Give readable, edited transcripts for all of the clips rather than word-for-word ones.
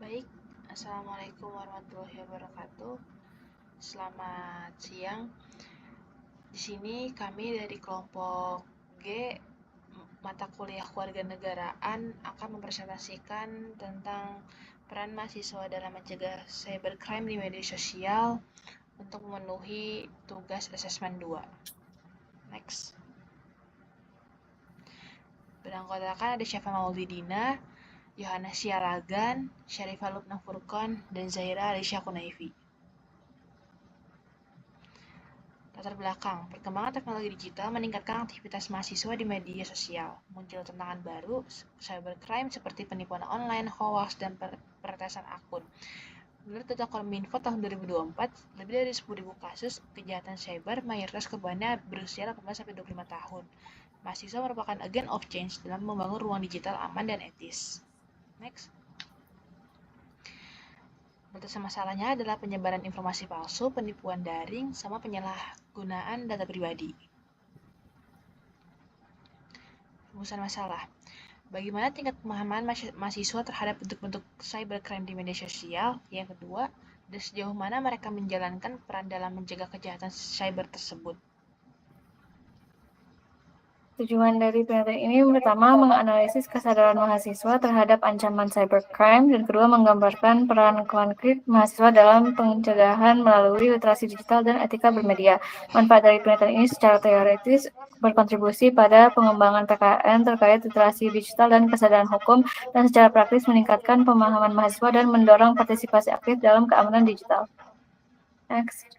Baik, Assalamualaikum warahmatullahi wabarakatuh. Selamat siang. Di sini kami dari kelompok G, mata kuliah kewarganegaraan akan mempresentasikan tentang peran mahasiswa dalam mencegah cybercrime di media sosial untuk memenuhi tugas asesmen 2. Next. Beranggotakan ada Syafa Maulidina, Yohana Siaragan, Syarifah Lubna Furqon, dan Zaira Alicia Kunaifi. Latar belakang, perkembangan teknologi digital meningkatkan aktivitas mahasiswa di media sosial. Muncul tantangan baru, cybercrime seperti penipuan online, hoax, dan peretasan akun. Menurut data Kominfo tahun 2024, lebih dari 10.000 kasus kejahatan cyber mayoritas korbannya berusia 18-25 tahun. Mahasiswa merupakan agent of change dalam membangun ruang digital aman dan etis. Next. Batasan masalahnya adalah penyebaran informasi palsu, penipuan daring, sama penyalahgunaan data pribadi. Rumusan masalah. Bagaimana tingkat pemahaman mahasiswa terhadap bentuk-bentuk cybercrime di media sosial? Yang kedua, dan sejauh mana mereka menjalankan peran dalam mencegah kejahatan cyber tersebut? Tujuan dari penelitian ini pertama menganalisis kesadaran mahasiswa terhadap ancaman cybercrime dan kedua menggambarkan peran konkret mahasiswa dalam pencegahan melalui literasi digital dan etika bermedia. Manfaat dari penelitian ini secara teoritis berkontribusi pada pengembangan PKN terkait literasi digital dan kesadaran hukum dan secara praktis meningkatkan pemahaman mahasiswa dan mendorong partisipasi aktif dalam keamanan digital. Next.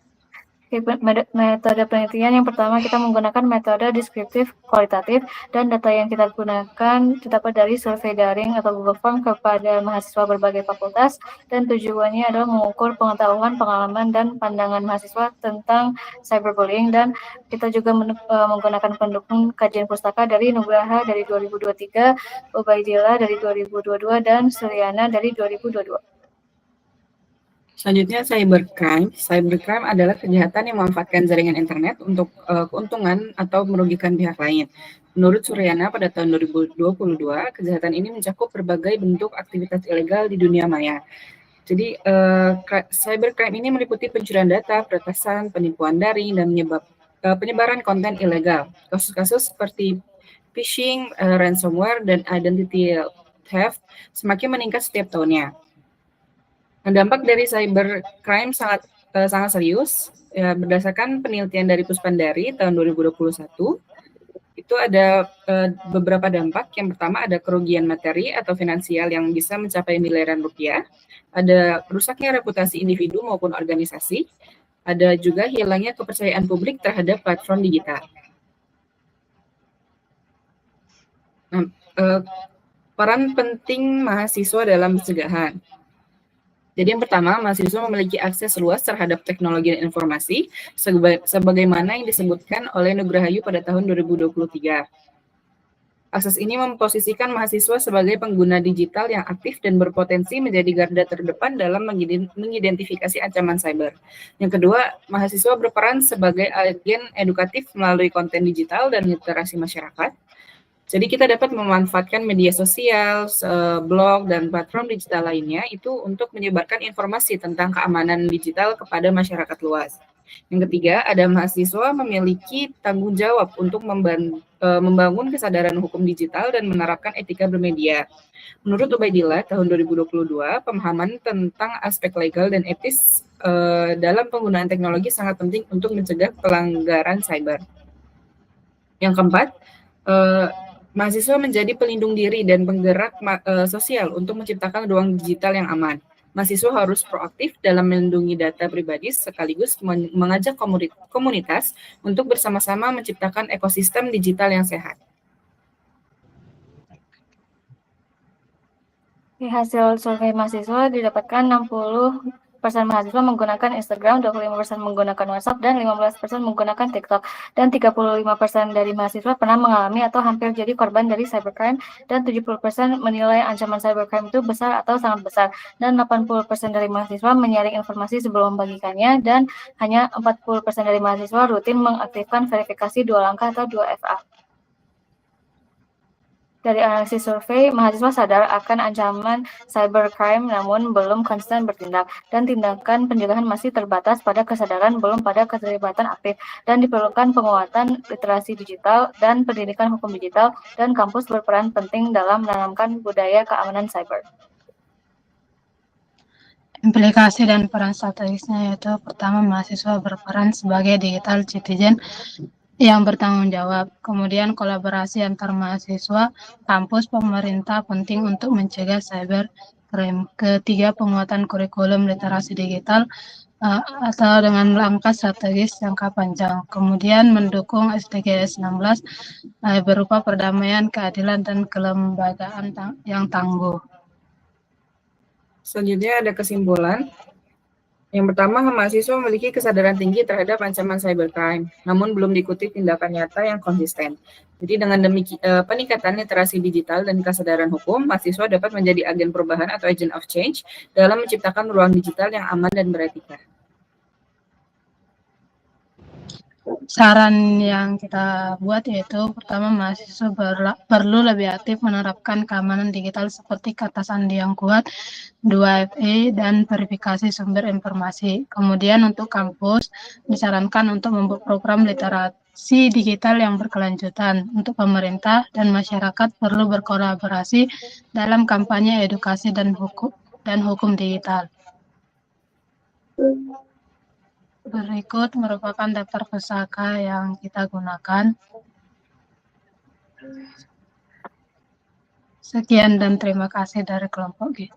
Metode penelitian yang pertama kita menggunakan metode deskriptif kualitatif dan data yang kita gunakan didapat dari survei daring atau Google Form kepada mahasiswa berbagai fakultas dan tujuannya adalah mengukur pengetahuan, pengalaman, dan pandangan mahasiswa tentang cyberbullying dan kita juga menggunakan pendukung kajian pustaka dari Nugraha dari 2023, Ubaidillah dari 2022, dan Suryana dari 2022. Selanjutnya cybercrime. Cybercrime adalah kejahatan yang memanfaatkan jaringan internet untuk keuntungan atau merugikan pihak lain. Menurut Suryana pada tahun 2022, kejahatan ini mencakup berbagai bentuk aktivitas ilegal di dunia maya. Jadi cybercrime ini meliputi pencurian data, peretasan, penipuan daring, dan penyebaran konten ilegal. Kasus-kasus seperti phishing, ransomware, dan identity theft semakin meningkat setiap tahunnya. Dampak dari cybercrime sangat serius. Ya, berdasarkan penelitian dari Puspandari tahun 2021, itu ada beberapa dampak. Yang pertama ada kerugian materi atau finansial yang bisa mencapai miliaran rupiah. Ada rusaknya reputasi individu maupun organisasi. Ada juga hilangnya kepercayaan publik terhadap platform digital. Nah, peran penting mahasiswa dalam pencegahan. Jadi yang pertama, mahasiswa memiliki akses luas terhadap teknologi dan informasi, sebagaimana yang disebutkan oleh Nugrahayu pada tahun 2023. Akses ini memposisikan mahasiswa sebagai pengguna digital yang aktif dan berpotensi menjadi garda terdepan dalam mengidentifikasi ancaman cyber. Yang kedua, mahasiswa berperan sebagai agen edukatif melalui konten digital dan literasi masyarakat. Jadi kita dapat memanfaatkan media sosial, blog, dan platform digital lainnya itu untuk menyebarkan informasi tentang keamanan digital kepada masyarakat luas. Yang ketiga, ada mahasiswa memiliki tanggung jawab untuk membangun kesadaran hukum digital dan menerapkan etika bermedia. Menurut Ubaidillah, tahun 2022, pemahaman tentang aspek legal dan etis dalam penggunaan teknologi sangat penting untuk mencegah pelanggaran cyber. Yang keempat, mahasiswa menjadi pelindung diri dan penggerak sosial untuk menciptakan ruang digital yang aman. Mahasiswa harus proaktif dalam melindungi data pribadi sekaligus mengajak komunitas untuk bersama-sama menciptakan ekosistem digital yang sehat. Di hasil survei mahasiswa didapatkan 60% mahasiswa menggunakan Instagram, 25% menggunakan WhatsApp, dan 15% menggunakan TikTok. Dan 35% dari mahasiswa pernah mengalami atau hampir jadi korban dari cybercrime, dan 70% menilai ancaman cybercrime itu besar atau sangat besar. Dan 80% dari mahasiswa menyaring informasi sebelum membagikannya, dan hanya 40% dari mahasiswa rutin mengaktifkan verifikasi 2 langkah atau 2FA. Dari analisis survei, mahasiswa sadar akan ancaman cybercrime namun belum konsisten bertindak, dan tindakan pencegahan masih terbatas pada kesadaran belum pada keterlibatan aktif, dan diperlukan penguatan literasi digital dan pendidikan hukum digital, dan kampus berperan penting dalam menanamkan budaya keamanan cyber. Implikasi dan peran strategisnya yaitu pertama, mahasiswa berperan sebagai digital citizen yang bertanggung jawab. Kemudian kolaborasi antar mahasiswa, kampus, pemerintah penting untuk mencegah cybercrime. Ketiga, penguatan kurikulum literasi digital atau dengan langkah strategis jangka panjang. Kemudian mendukung SDGs 16 berupa perdamaian, keadilan, dan kelembagaan yang tangguh. Selanjutnya ada kesimpulan. Yang pertama, mahasiswa memiliki kesadaran tinggi terhadap ancaman cybercrime, namun belum diikuti tindakan nyata yang konsisten. Jadi dengan peningkatan literasi digital dan kesadaran hukum, mahasiswa dapat menjadi agen perubahan atau agent of change dalam menciptakan ruang digital yang aman dan beretika. Saran yang kita buat yaitu pertama, mahasiswa perlu lebih aktif menerapkan keamanan digital seperti kata sandi yang kuat, 2FA, dan verifikasi sumber informasi. Kemudian untuk kampus disarankan untuk membuat program literasi digital yang berkelanjutan. Untuk pemerintah dan masyarakat perlu berkolaborasi dalam kampanye edukasi dan hukum digital. Berikut merupakan daftar pusaka yang kita gunakan. Sekian dan terima kasih dari kelompok G.